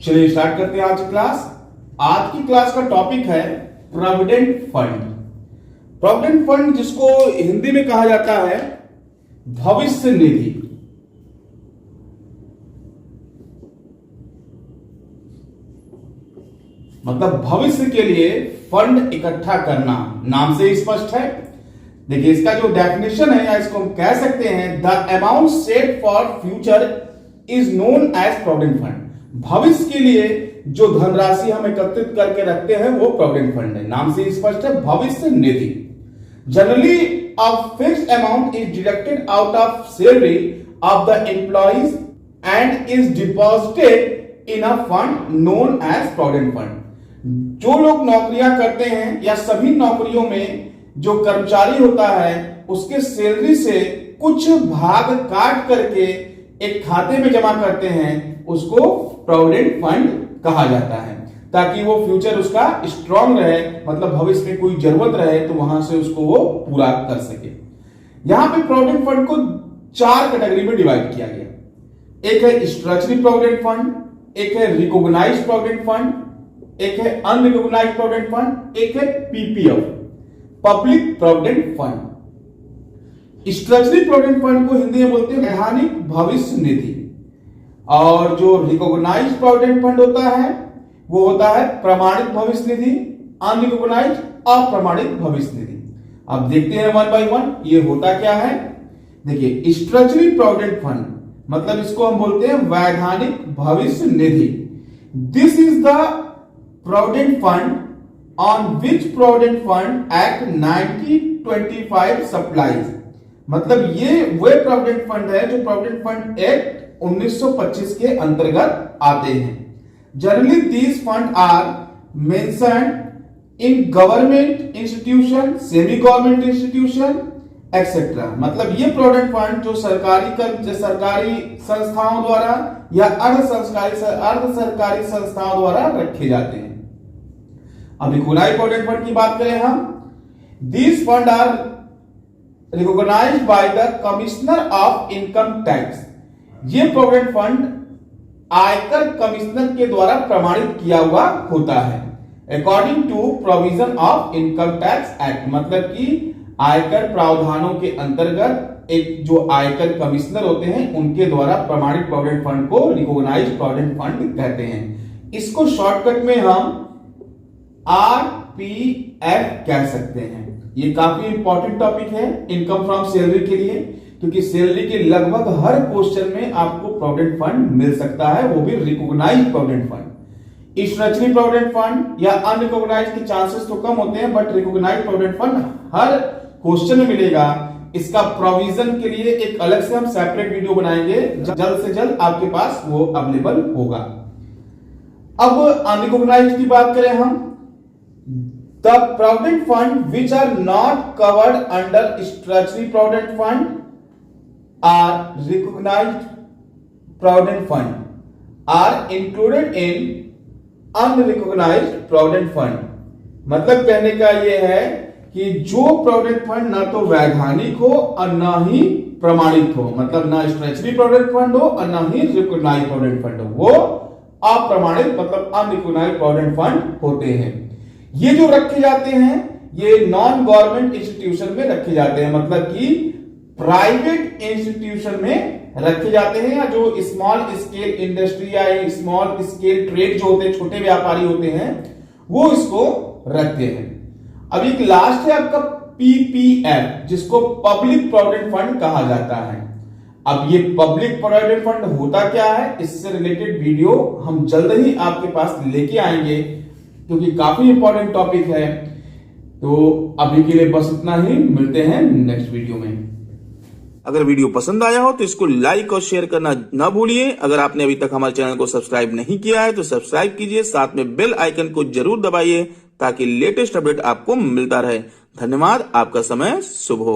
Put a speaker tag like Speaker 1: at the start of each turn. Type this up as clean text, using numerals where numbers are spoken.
Speaker 1: चलिए स्टार्ट करते हैं आज की क्लास। आज की क्लास का टॉपिक है प्रोविडेंट फंड। प्रोविडेंट फंड जिसको हिंदी में कहा जाता है भविष्य निधि। मतलब भविष्य के लिए फंड इकट्ठा करना, नाम से ही स्पष्ट है। देखिए इसका जो डेफिनेशन है या इसको हम कह सकते हैं the amount set for future is known as provident fund. भविष्य के लिए जो धनराशि हम एकत्रित करके रखते हैं वो प्रोविडेंट फंड है, नाम से स्पष्ट है भविष्य निधि। Generally a fixed amount is deducted out of salary of the employees and is deposited in a fund known as provident fund. जो लोग नौकरियां करते हैं या सभी नौकरियों में जो कर्मचारी होता है उसके सैलरी से कुछ भाग काट करके एक खाते में जमा करते हैं, उसको प्रोविडेंट फंड कहा जाता है, ताकि वो फ्यूचर उसका स्ट्रांग रहे, मतलब भविष्य में कोई जरूरत रहे तो वहां से उसको वो पूरा कर सके। यहां पे प्रोविडेंट फंड को 4 कैटेगरी में डिवाइड किया गया। एक है स्ट्रक्चरल प्रोविडेंट फंड, एक है रिकॉग्नाइज्ड प्रोविडेंट फंड, एक है अनरिकॉग्नाइज्ड प्रोविडेंट फंड, एक है PPF public provident fund. Structural provident fund को हिंदी में बोलते हैं वैधानिक भविष्य निधि, और जो रिकॉग्नाइज्ड प्रोविडेंट फंड होता है वो होता है प्रमाणित भविष्य निधि, अनरिकॉग्नाइज्ड अप्रमाणित भविष्य निधि। अब देखते हैं वन बाय वन ये होता क्या है। देखिए स्ट्रक्चरल प्रोविडेंट फंड मतलब इसको हम बोलते हैं वैधानिक भविष्य निधि। This is the provident fund on which provident fund act 1925 applies. मतलब ये वे प्रोविडेंट फंड है जो प्रोविडेंट फंड एक्ट 1925 के अंतर्गत आते हैं। Generally these fund are mentioned in government institution, semi government institution etcetera. मतलब ये प्रोविडेंट फंड जो सरकारी संस्थाओं द्वारा या अर्ध सरकारी संस्थाओं द्वारा रखे जाते हैं। अब रिकॉग्नाइज्ड प्रोविडेंट फंड की बात करें हम, these fund are recognised by the commissioner of income tax. ये प्रोविडेंट फंड आयकर कमिश्नर के द्वारा प्रमाणित किया हुआ होता है according to provision of income tax act. मतलब कि आयकर प्रावधानों के अंतर्गत एक जो आयकर कमिश्नर होते हैं उनके द्वारा प्रमाणित प्रोविडेंट फंड को रिकॉग्नाइज्ड प्रोविडेंट फंड कहते हैं। इसको शॉर्टकट में हम आरपीएफ कह सकते हैं। ये काफी इंपॉर्टेंट टॉपिक है इनकम फ्रॉम सैलरी के लिए, क्योंकि सैलरी के लगभग हर क्वेश्चन में आपको प्रोविडेंट फंड मिल सकता है, वो भी recognised provident fund. Structural provident fund या अनरिकॉग्नाइज्ड के चांसेस तो कम होते हैं, बट रिकॉग्नाइज्ड प्रोविडेंट फंड हर क्वेश्चन में मिलेगा। इसका प्रोविजन के लिए एक अलग से हम सेपरेट वीडियो बनाएंगे, जल्द से जल्द आपके पास वो अवेलेबल होगा। अब अनरिकॉग्नाइज्ड की बात करें हम, the provident fund which are not covered under structural provident fund are recognised provident fund are included in unrecognised provident fund. मतलब कहने का यह है कि जो प्रोविडेंट फंड ना तो वैधानिक हो और ना ही प्रमाणित हो, मतलब ना स्ट्रक्चरल प्रोविडेंट फंड हो और ना ही रिकॉग्नाइज्ड प्रोविडेंट फंड हो, वो अप्रमाणित मतलब अनरिकॉग्नाइज्ड प्रोविडेंट फंड होते हैं। ये जो रखे जाते हैं ये नॉन गवर्नमेंट इंस्टीट्यूशन में रखे जाते हैं, मतलब कि प्राइवेट इंस्टीट्यूशन में रखे जाते हैं, या जो स्मॉल स्केल इंडस्ट्री या स्मॉल स्केल ट्रेड जो होते हैं, छोटे व्यापारी होते हैं, वो इसको रखते हैं। अब एक लास्ट है आपका पीपीएफ, जिसको पब्लिक प्रोविडेंट फंड कहा जाता है। अब ये पब्लिक प्रोविडेंट फंड होता क्या है, इससे रिलेटेड वीडियो हम जल्द ही आपके पास लेके आएंगे, क्योंकि काफी इंपॉर्टेंट टॉपिक है। तो अभी के लिए बस इतना ही, मिलते हैं नेक्स्ट वीडियो में।
Speaker 2: अगर वीडियो पसंद आया हो तो इसको लाइक और शेयर करना ना भूलिए। अगर आपने अभी तक हमारे चैनल को सब्सक्राइब नहीं किया है तो सब्सक्राइब कीजिए, साथ में बेल आइकन को जरूर दबाइए ताकि लेटेस्ट अपडेट आपको मिलता रहे। धन्यवाद, आपका समय शुभ हो।